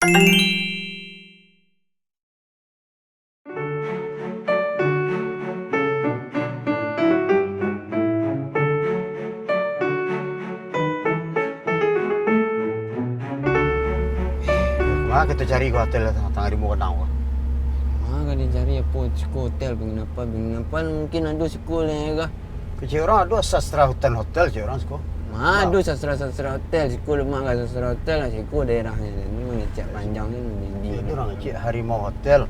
Wah, kita cari ke hotel tengah di muka nang. Kan dia cari apa hotel penginapan mungkin ada sekolah ya kah? Kecil orang ada sastra hotel cik orang sekolah. Ada sastra hotel sekolah mak kan sastra hotel lah sekolah daerahnya ni mengecek panjang ni Dia tu orang cik Harimau Hotel,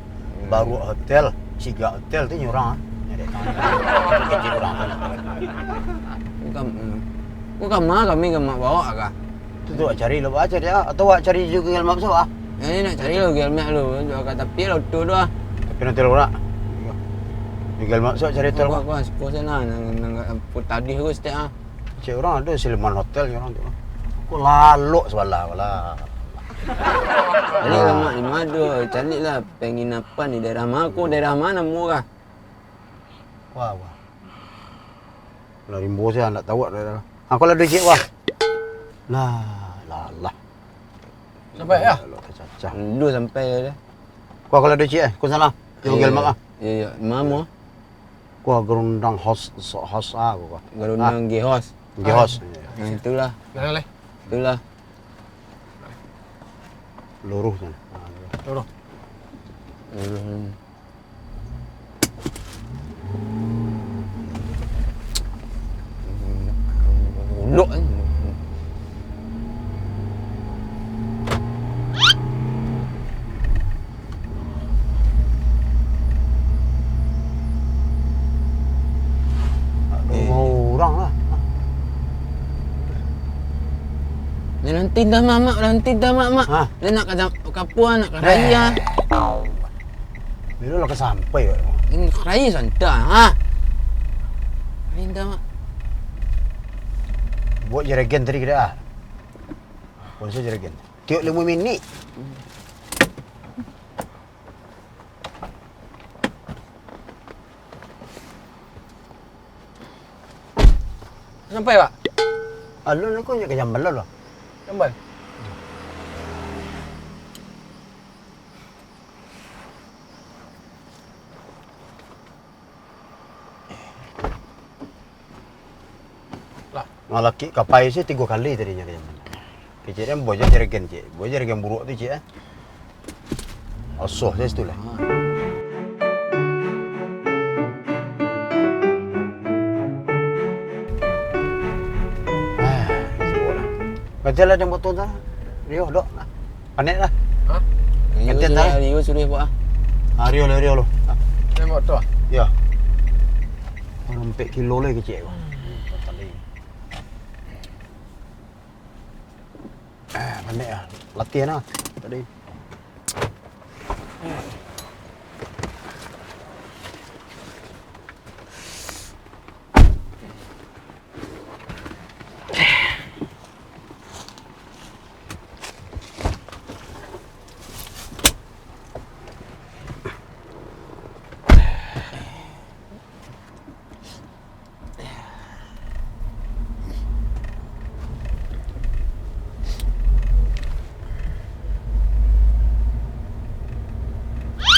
Baru Hotel, Siga Hotel tu orang. Ada tangan. Kecil orang kan. Bukan mak kami ke mak bawa kah? Tu tu cari lo baca dia atau awak cari juga Google Maps awak. Ini nak cari lo Google Map lu. Kat tepi lo tu dah. Tapi nanti lo nak. Google Maps awak cari hotel awak. Aku sekolah sana nang tadi aku stay ah. Cik orang ada Silman Hotel orang tu. Aku lalu sebelah wala. Jadi mak di mana carilah penginapan di daerah mana aku daerah mana murah. Wah. Lah rimbo saya nak tahu dah. Aku lah ada cik wah. Lah. Sampai ya? Cacah. Dulu sampai dah. Kau kalau ada cik kau sana. Google Maps ah. Ya, mamo. Kau gerundang host aku kau. Garundang Gihos. Gihos. Itulah. Jangan leh. Itulah. Luruh sana. Loro. Uluk kan. Rumah orang lah. Nanti dah mak. Ha? Dia nak kapuan, nak raya. Bila lah kesampai kau. Ini raya santai ha. Minta mak. Buat jeragen tadi kita ah. Buat saya jeragen. Tiup 5 minit. Sampai pak? Alun aku nak ke jambal lah. Sampai. Malaki kapai sih 3 kali tadinya ke jambal. Kecil dia buat jeragen cik. Buat jeragen buruk tu cik eh. Osoh saya situ lah. Kerja lah yang betul dah. Rio dok. Panik lah. Ha? Gantian dah. Rio suruh buat ah. Rio lo. Saya mau tu ah. Ya. Orang 4 kilo lagi kecil. Panik lah. Latihan lah. Tadi.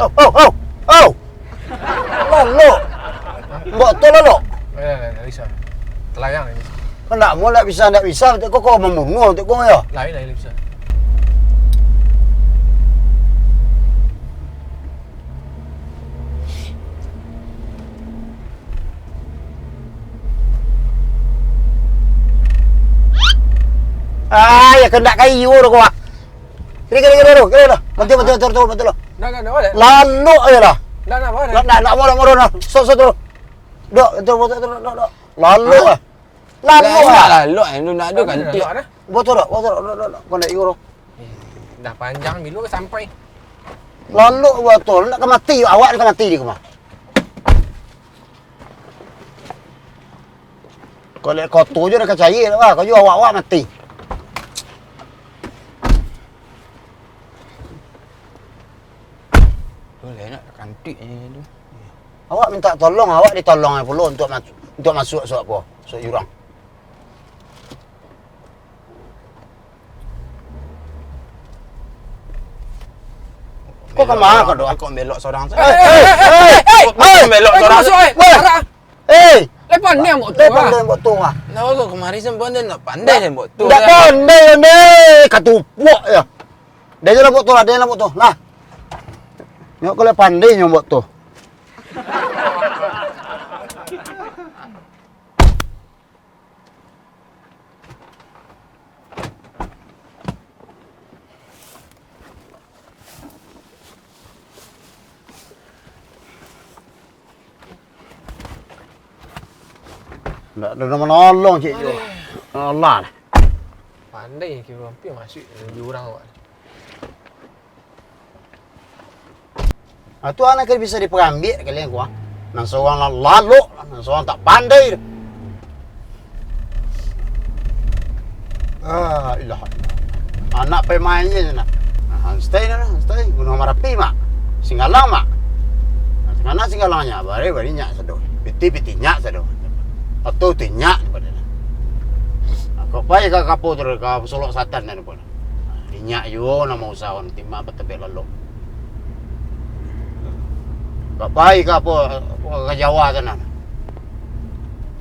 Oh! Lalu! Buat tu lalu! Tak bisa. Telayang ini. Kau nak mau nak bisa, kau membunuh untuk kau ya? Lain bisa. Ya kena kayu tu kau. Kira dah. Betul. Nak ada. Lalu aja lah. Nak Nak nak. So tu. Dok, betul. Lalu ah. Lalu ah. Lalu lu nak ada kan tiap. Betul. Kau nak ikut. Dah panjang bila sampai. Lalu betul. Nak mati awak nak mati di rumah. Kau lek kau tu je nak percaya lah. Kau juga awak mati. Boleh nak kantik tu. Awak minta tolong, awak ditolong pula untuk masuk apa? Masuk jurang. Kok kemana kau doa? Kok belok seorang tu? Kok belok seorang tu? Masuk eh. Weh. Arah. Lepas ni yang buat tu. Lepas dia buat tu ah. Nah, kok kemari sempon dia nak pandai dia buat tu. Tak pandai ni. Katupuk ya. Dia je lah buat tu lah, dia lah buat tu. Lah. Nyok kalau pandai nyok buat tu. Tak ada nama nolong cik Jo. Allah lah. Pandai kira hampir masuk jurang awak. Tu anak kan bisa diperambil kali aku ah. Nang seorang lalu, nang seorang tak pandai. Ilah. Anak pemain je nak. Stay stay. Gunung Merapi mak. Singgalang mak. Mana singgalangnya? Bari nyak sado. Piti nyak sado. Atau tinyak pada. Kau pai ka kapo tu ka Solok Satan dan pun. Dinyak yo nama usahawan timah betebek lalu. Kau pai ka apa ke Jawa sana.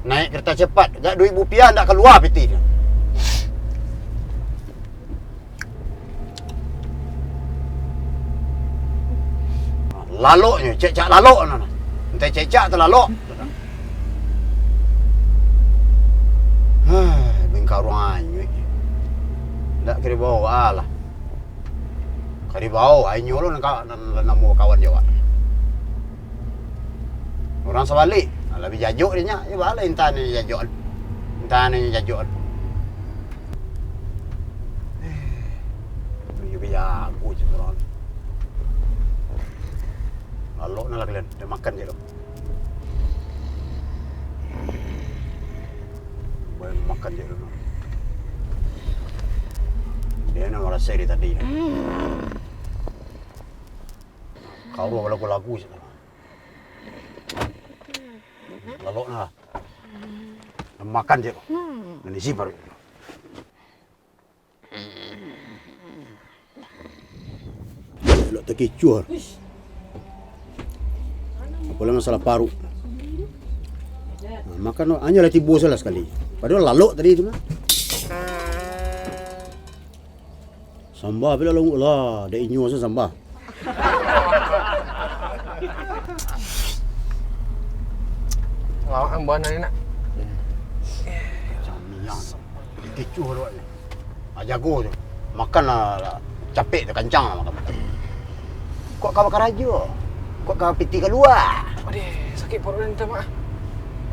Naik kereta cepat, gak Rp2,000 ndak keluar piti dia. Laloknya, cek lalok nana. Entai cek terlalok. Bengkaruan ni. Tak kira bawa lah. Kari bawa ai nyolo namo kawan Jawa. Orang sebalik, lebih jajuk dia nya. Ya bala intan ni jajuk. Intan ni jajuk. Yo biar aku je orang. Lalu nak kalian, dia makan je tu. Boleh makan je tu. Dia nak merasa dia tadi. Kau lagu-lagu je. Lalu nak. Makan je tu. Dan isi baru. Lalu terkecuh. Apalagi masalah paru. Makan hanya lah tiba salah sekali. Padahal lalok tadi tu mah. Sambah bila long lah, dah inyo saya sambah. Awak amban ni nak. Jamian. Kecuh tu. Jago tu. Makan lah capek tu kencang lah makan. Kok kau bakar aja? Kok kau piti keluar? Aduh, sakit perut ni mak.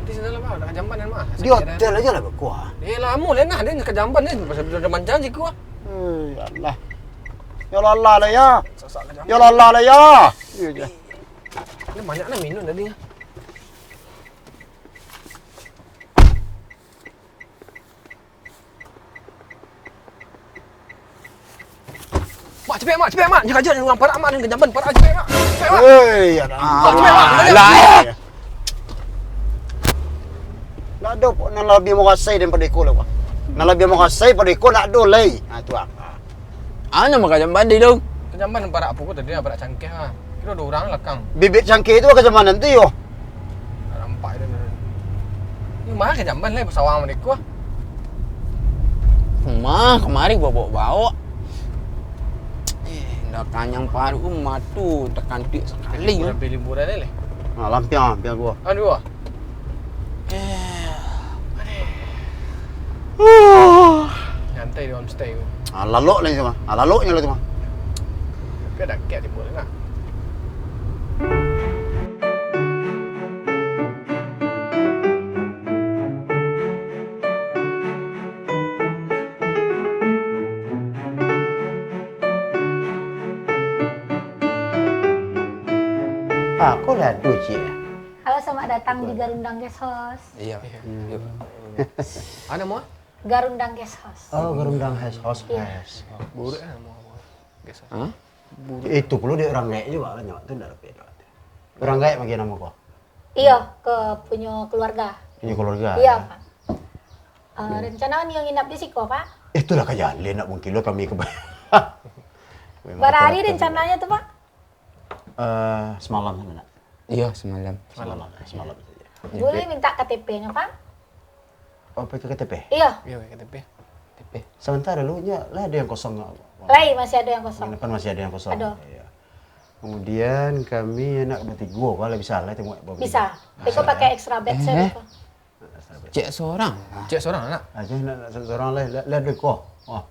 Nanti sana lah mak, nak jamban ni mak. Di hotel aja lah berkuah. Lama lah dia nak ke jamban ni pasal dia mancan je ku. Ya Allah. Ya Allah lah ya. Sasak ke jamban. Ya Allah lah ya. Ya je. Ni banyak nak minum tadi. Mak cepet mak. Jangan ajar orang parak mak ni ke jamban parak cepet mak. Cepet mak. Hei, ya Allah. Lah. Nak ada pun nak lebih merasai daripada ikut lah. Nak lebih merasai pada ikut nak ada lagi. Tu ah. Ana makan jamban dia tu. Ke jamban parak apa kau tadi parak cangkeh ah. Kira ada orang belakang. Bibit cangkir tu ke zaman nanti yo. Nampak dia. Ni mah ke jamban lah bersawang mereka. Mah kemari bawa-bawa. Dah kanyang paru matu tekan tik sekali. Lebih liburan ni leh. Lampiang gua. Aduh. Nyantai di homestay tu. Lalok lah tu mah. Laloknya lah tu mah. Tapi ada kat libur lah. Kau dah tu cik. Halo, selamat datang di Garundang Guest House. Iya. Ada mau? Garundang Guest House. Oh, Garundang house. Buruk lah mau. Biasa. Hah? Itu perlu dia orang gaek juga kan nyawak tu dah dapat. Orang gaek bagi nama kau. Iya, ke punya keluarga. Punya keluarga. Iya, Pak. Rencana ni yang nginap di Siko, Pak. Itulah kajian nak mungkin lo kami ke. Berapa hari rencananya tu, Pak? Semalam sama nak. Iya, semalam. Semalam saja. Boleh minta KTP-nya, Pak? Oh, pakai KTP. Iya. Iya, KTP. Sebentar dulu lah ada yang kosong. Lai masih ada yang kosong. Depan masih ada yang kosong. Ada. Iya. Kemudian kami nak bertiga, kalau bisa lah tengok. Bisa. Iko pakai extra bed saya. Iko. Cek seorang. Cek seorang anak. Aja nak seorang lah ada kok. Wah.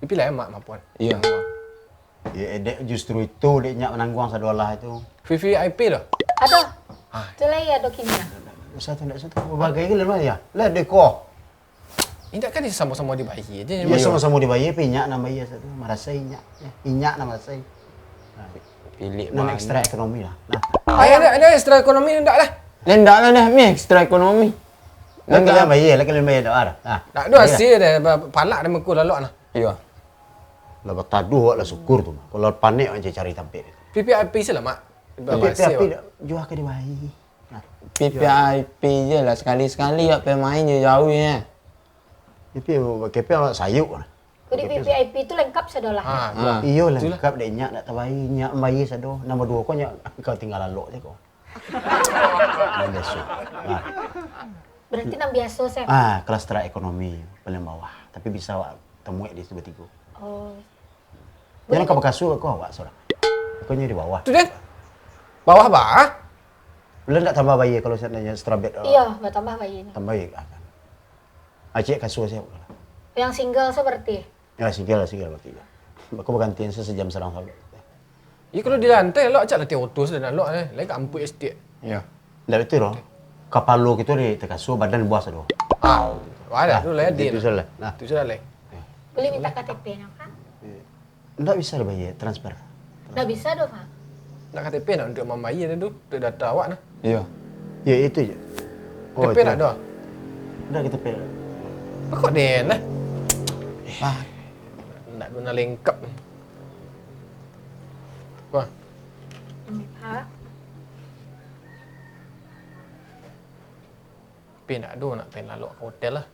Pilih emak mapuan. Iya. Ya, dek justru itu deknya menanggung sadolah itu. VVIP dah. Ada. Itu lai ada kimia. Satu berbagai lah ya. Lah ada kok. Ini kan dia sama-sama dibayi aja. Ya sama-sama dibayar pinyak nama iya satu. Marasai inyak. Inyak nama saya. Pilih Non bahan. ekstra ekonomi lah. Nah. Ada ekstra ekonomi enggak lah. Lendak lah dah, mi ekstra ekonomi. Lah kalian bayar, lah kalian bayar dah ada. Nah. Tak ada hasil dah palak dah mekul lalu nah. Iya. Lah bertaduh lah syukur tu. Kalau panik aja cari tampil. VVIP sih lah mak. Tapi jual ke dibayar. Nah. PPIP je lah, sekali-sekali kat pemain je jauh ya. Tapi KP awak sayuk lah. Jadi VIP itu lengkap sedolah. Ah. Iyo lengkap dek nyak nak terbayar, nyak bayar sado. Nama dua kau nyak kau tinggal lalu je kau. Nah, biasa. Ah. Berarti nang biasa saya. Kelas terak ekonomi paling bawah. Tapi bisa awak temui di sebelah tiga. Oh. Jangan kau berkasu kau awak seorang. Kau di bawah. Tu Den. Bawah bah. Belum tak tambah bayar kalau seandainya strabet. Iya, bertambah bayi ini. Tambah bayar kan. Acik kasu saya. Yang single seperti. Ya singgah berarti. Aku bergantian sejam serang sampai. Ya kalau di lantai lo acak latih auto sudah lo eh. Lagi kampung estate. Iya. Tidak betul loh. Kapal lo gitu di terkasu badan buah sado. Ada tu lah dia. Itu salah. Nah, Tu sudah leh. Boleh minta KTP-nya, Pak? tidak bisa bayar transfer. Nggak bisa dong, Pak. Nak KTP nak untuk membayar tu, untuk data awak nah. Iya. Ya itu je. KTP nak dah. Dah kita pay. Kok Den lah. Ah, Nak guna lengkap. Wah, Ini, Pak. tapi nak ada nak pengen lalu ke hotel lah.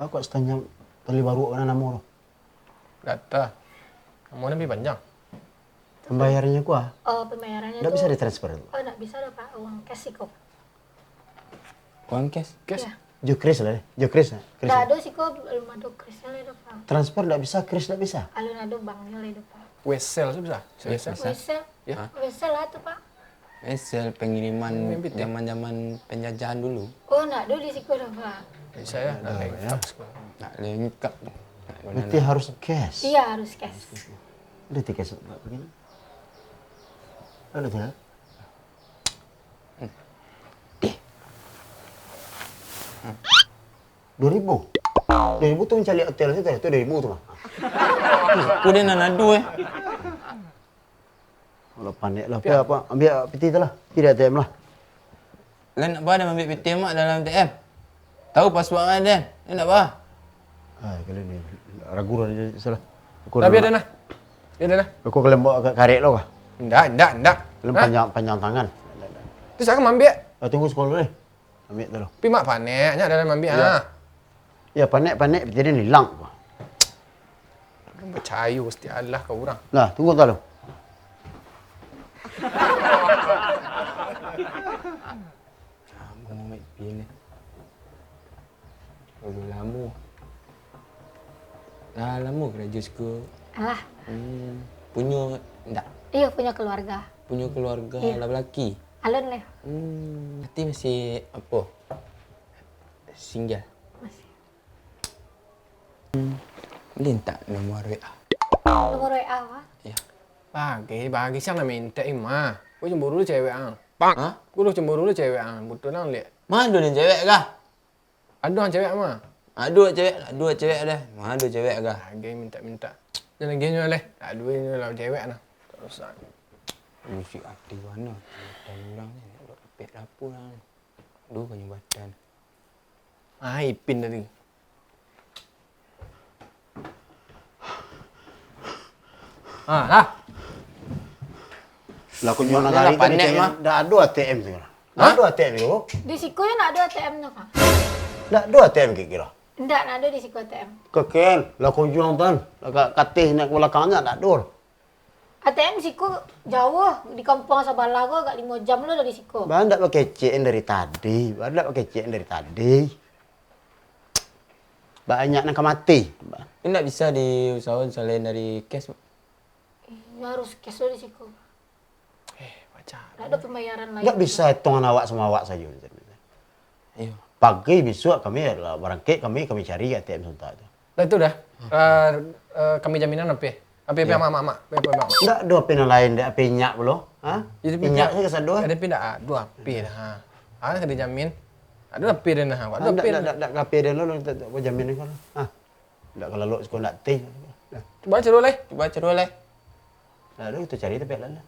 Aku tanya tali baru mana nama lo? Data. Mau lebih panjang. Pembayarannya kuah. Oh, pembayarannya Tidak tuh. bisa ditransfer. Oh, nggak bisa dong, Pak. Uang cash sih kok. uang cash. Kes. Iya. Jo kris lah deh. Jo kris lah. Kris Nggak lah. ada sih kok. Belum ada krisnya lah, dong, Pak. Transfer tidak bisa, kris tidak bisa. Alun ada banknya lah, dong, Pak. Wesel tu bisa. Wesel. Bisa. Wesel. Ya. Wesel lah tuh, Pak. Esel pengiriman Mimpi tu. zaman-zaman penjajahan dulu. Oh, nggak ada di situ dong, Pak. Bisa ya. Nak lengkap sekolah. Tak lengkap. Berarti harus cash. Iya, harus cash. Ada tiket begini. Ada tidak? 2.000 tu mencari hotel situ, itu 2.000 tu mah. Aku dia nak nadu Kalau panik lah, apa ambil peti tu lah, tidak ATM lah. Lan nak apa dah ambil PT mak dalam TM. Tahu password kan Dan? Dia nak apa? Kalau ni ragu lah dia salah. Dah biar dah nah. Biar dah nah. Aku kalau bawa karek lo kah? Enggak. Kalau panjang tangan. Tu sekarang ambil. Tunggu sekolah deh. Ambil tu lo. Tapi mak paneknya dalam ambil Ya. ah. Ya panik jadi ni hilang. Percaya mesti Allah kau orang. Lah, tunggu tu lo. Abang ambil pilih. Dulu lama. Dah lama kerja suka. Alah, Punya tak? iya punya keluarga. Punya keluarga Iya. lelaki. Alun lah. Nanti masih apa? Single. Masih. Boleh tak nombor WA? Nomor WA, Pak. Ya. Bagi siapa nak minta imah. Kau cemburu lu cewek ang. Ha? Kau lu cemburu lu cewek ang. Betul lah lihat. Mana ada cewek kah? Ada orang cewek mah. Dua cewek ada. Mana ada cewek kah? Bagi minta. Jangan gini leh. Tak ada ini lah cewek nah. Terus. Musik hati mana? Dan orang ni nak buat pet dapur lah. Dua punya badan. Ipin tadi. Lah. Lah aku jual Dah hari lah, panik, mah. dah ada ATM tu. Dah ada ATM tu. Di siku ya nggak ada ATM-nya, Pak. Dah ada ATM kira. Ndak nak ada di siku ATM. Keken, lah kau jual tan. Lah katih nak ke belakangnya tak ada. ATM siku jauh di kampung sebelah gua agak 5 jam lo dari siku. Bah ndak pakai CN dari tadi. Bah ndak pakai CN dari tadi. Banyak nak mati. Ini nggak bisa diusahakan selain dari cash. Ya harus cash lo di siku. Baca. Tak ada pembayaran lain. Nggak bisa hitungan awak sama awak saja. Iya. Pagi besok kami adalah barangkit kami cari ATM sontak itu. Dah itu dah. Kami jaminan apa? Apa mak. Nggak ada pina lain dak pinyak belum. Ha? Pinyak saya kesadoi. Ada pindah dua api dah. Ada dijamin. Ada api dah nah. Ada api. Ndak kape dia lo tak jamin ni kalau. Ha. Ndak kalau lo sekolah nak teh. Coba cari leh. Coba cari oleh. Lalu kita cari tapi lah.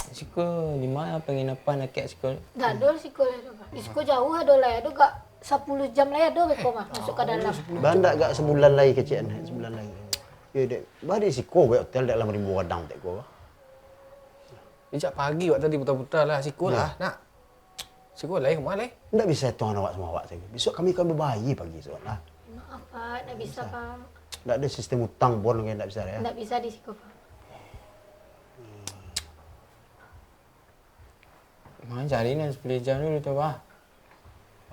Siko di mana penginapan nak sekolah? Tak ada di siku lah. Di siku jauh ada lah. Ada gak 10 jam lah ada beko mah masuk ke dalam. Bandak gak sebulan lagi kecian, sebulan lagi. Ya dek, bari siko we hotel dalam 1000 wadang tek ko. Ijak pagi waktu tadi buta-buta lah siku lah. Nak. Siku lah kemana leh? Ndak bisa tuan awak sama awak saja. Besok kami kan berbayi pagi soalnya. Maaf Pak, tak bisa Pak. Ndak ada sistem utang pun ndak bisa ya. Tak bisa di siku Pak. Mana cari ni 10 jam dulu tu bah.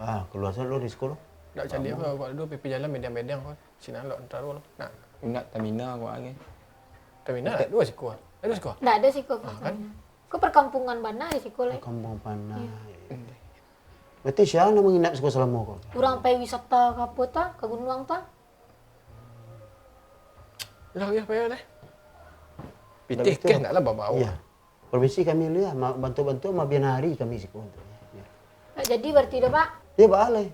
Ah, keluar sana lo di sekolah. Tak cari apa buat dulu pipi jalan mediang-mediang kau. Sini lok entar dulu. Nak. Nak Tamina aku lagi. Terminal ada dua siku. Ada siku. Tak ada siku Pak. kan? Ke perkampungan mana di siku lah. Kampung Panai. Berarti siapa nak menginap sekolah selama kau? Kurang pergi wisata ke apa ta? Ke gunung ta? Ya payah leh. Pitih kes naklah bawa. Iya. Permisi kami lihat, bantu-bantu sama bianari kami sekolah. Ya. Tak jadi berarti dah Pak. Ya boleh.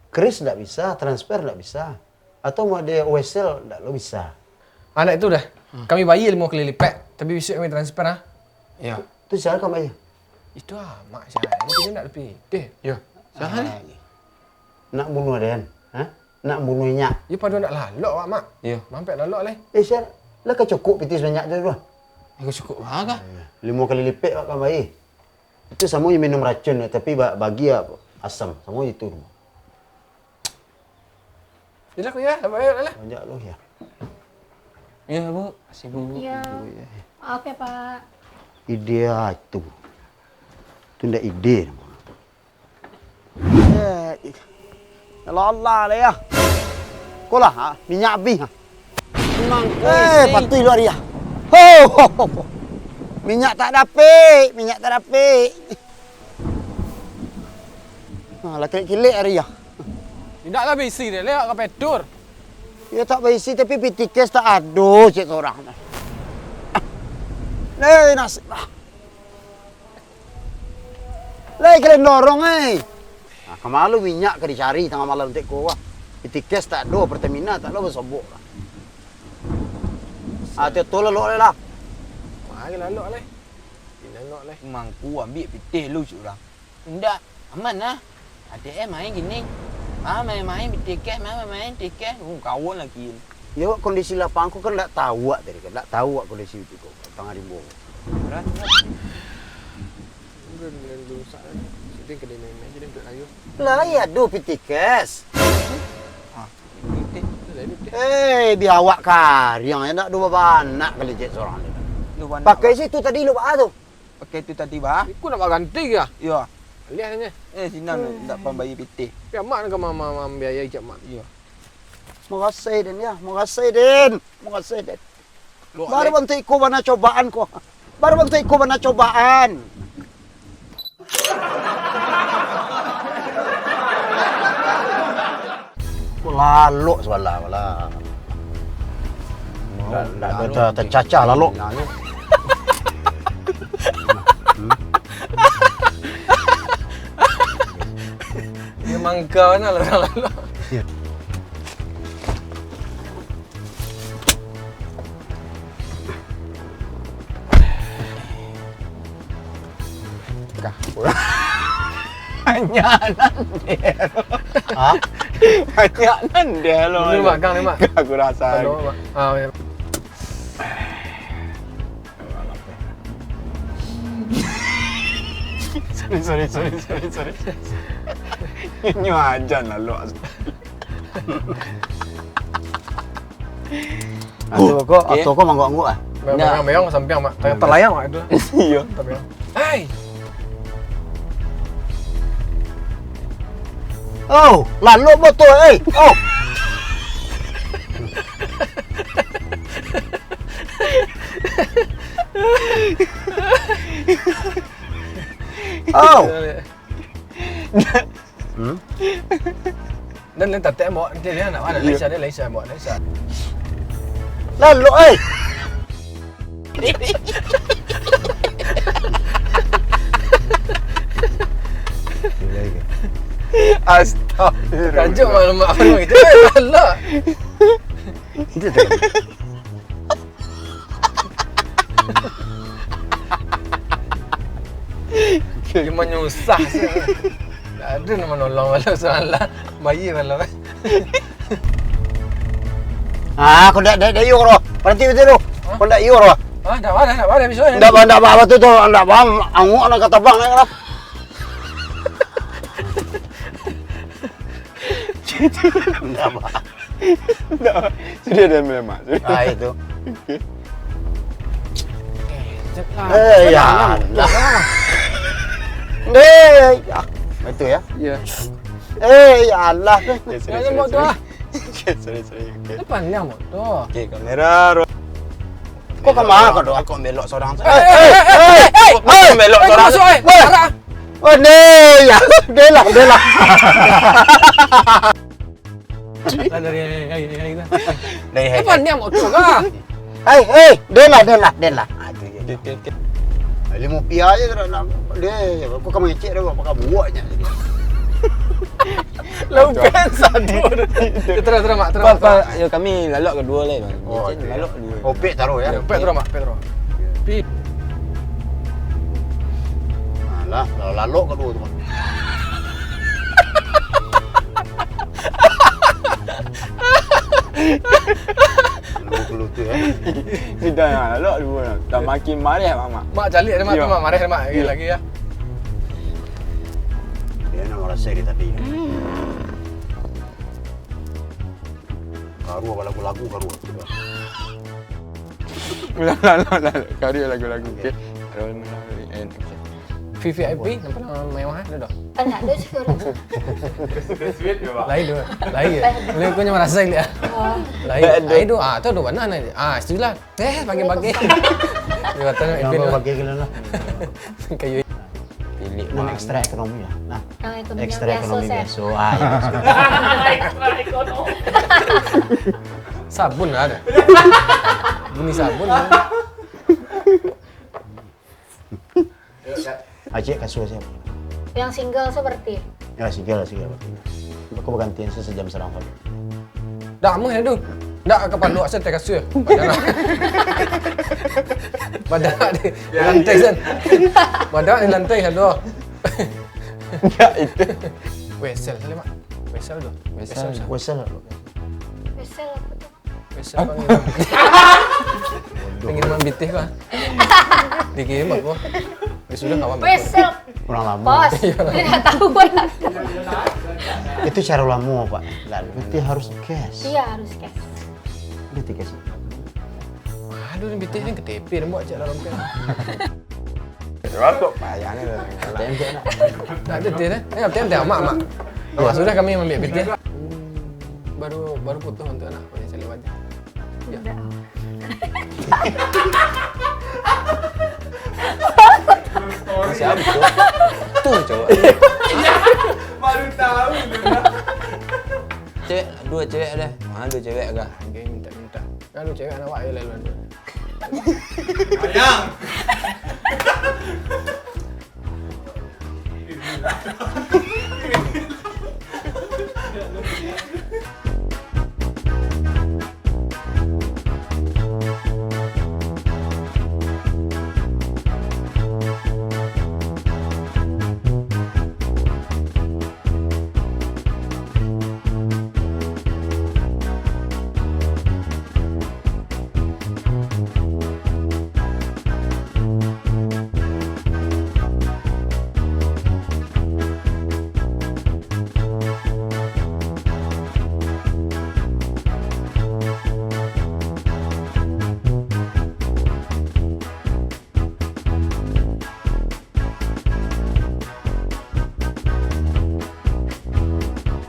Kris ndak bisa, transfer ndak bisa. Atau mau ada wesel ndak lo bisa. Anak itu dah. Kami bayar 5 kali lipat. Tapi besok kami transfer ah. Ya. Tu siapa kamu aja? Itu mak saya. Ini nak lebih. Deh. Ya. Sahal. Nak bunuh Den? Ha? Nak bunuhnya? Ya pada nak lalok awak mak. Ya. Mampet lalok leh. Siapa? Lah cukup piti sebanyak tu dua. Aku cukup bah kah? 5 kali lipat awak kamu bayar. Itu sama yang minum racun tapi bagi asam. Sama itu. Jadi aku ya, bayar lah. Banyak lo ya. Ya bu, kasih bu. Ya. Maaf ya Pak. Ide itu. Itu ndak ide. Allah lah ya. Kau lah, ha? Minyak habis. Ha? Memang Patuh luar dia. Ho! Minyak tak dapat, minyak tak dapat. Lah kilik hari ya. Tidaklah bisi dia, lewat ke petur. Ya tak berisi tapi PTKS tak ada cik seorang. Nasib lah. Lai kalian dorong Nah, kemalu minyak ke dicari tengah malam tek ko wah. PTKS tak ada, Pertamina tak ada bersobok lah. Tu tolong lo lah. Mari lalok leh. Lalok leh. Memang ku ambil pitih lu curang. Enggak, aman lah. ATM main gini. Main tiket, main tiket. Kawan lagi. Ya kondisi lapang aku kan tak tahu tadi kan. Tak tahu kondisi itu kok. Tengah rimbo. Berat. Mungkin dulu saya. Sedang kedai main jadi untuk ayu. Lah ya do PTKS. Jadi Biar awak karyang ya nak dua anak kali cek seorang ni. Pakai situ tadi lu tu. Pakai tu tadi bah. aku nak ganti ke? Ya. Lihat saja. Sinan tak pembayi pitih. Ya mak nak mama biaya ijak mak. Ya. Makasih Den ya. Makasih Den. Makasih Den. Baru bantu ikut mana cobaan ko. Baru bantu ikut mana cobaan. Lalu sebelah lah. Dah tercacah lalu. Memang kau nak lalok. Hanya nanti. Ha? Hanya nanti lo. Ni mak kang ni mak. Aku rasa. Ya. Sorry. Ini aja lah lo. Atau kok mangguk-mangguk ah. Meong sampai mak. Terlayang mak itu. Iya. Hei. Oh, lalu betul Oh. Oh. Dan lên tập tẻ mọi thế này nào anh lấy xe mọi lấy xe. Lalu Astagfirullah. Kajuk malam mak apa gitu. Allah. Itu tu. Cuma nyusah sih. Tak ada nama nolong walau salah. Bayi walau. Ah, kau dah yuk roh. Berarti betul roh. Kau dah yuk roh. Ah, dah ada episode. Ndak apa tu ndak paham. Anguk nak kata bang ni kan. Ndak apa. Sudah ada melemak. Ah itu. Ya. Ya. Itu ya. Ya. Ya Allah. Jangan buat tu ah. Sorry. Depan ni mak tu. Okey, kamera. Kau ke mana kau doa? Kau belok seorang tu. Kau belok seorang tu. Marah. Oh ni ya. Dia lah. Dari kita. Dari Depan ni mak tu kah? dia lah. Ah tu ya. Okey. 5 rupiah je dia. Kau kamu ngecek dia apa kamu buatnya jadi. Lupa satu. Terus mak, terus. Apa ya kami lalok kedua lah bang. Oh, Jadi lalok dua. Oh, pek taruh ya. Terus mak, terus. Pi. Alah, kalau lalok kedua tu. Lu tu ya. Sudah lalok dua. Dah makin marah mak. Mak calik dia mak tu mak marah mak lagi ya. Dia nak rasa dia tadi. Karu apa lagu-lagu karu. Ulang. Karya lagu-lagu. Okey. VVIP nampak nama mewah dia dah. Anak dia sekarang. Lain dia. Lain kau nyamar rasa dia. Lain tu tu ada mana ni? Istilah. Bagi-bagi. Dia kata nak ipin Yang bagi kalian lah. kayu. Pilih Nama ekstra ekonomi lah. Nah, Ekonomi ekstra yang ekonomi biasa. biasa. Sabun ada. Bunyi sabun. Acik kasih siapa? Yang single seperti. Ya, single. Aku bergantian sejam serang kali. Dah meh tu. Dak ke pandu asal tak kasih. Padahal di lantai kan. Padahal di lantai kan tu. enggak itu. Wesel kali mak. Wesel tu. Wesel. Wesel apa tu? Wesel pengiriman bitih kau. Dikirim aku. Sudah kawan. Wesel. Kurang lama. Bos. Dia tak tahu lah. Itu cara lama Pak. Lalu itu harus cash. Iya harus cash. Itu cash. Aduh ni bitih ni ketepi dia buat je dalam pen. Rokok payahnya dah. Tak ada dia. Tem mak. Sudah kami ambil bitih. Baru putus untuk anak punya cari wajah. Ya. Masih habis tu. Tu coba. Baru tahu Cewek, dua cewek ada. Dua cewek kah? minta. Kalau cewek anak awak je lalu. Ayang.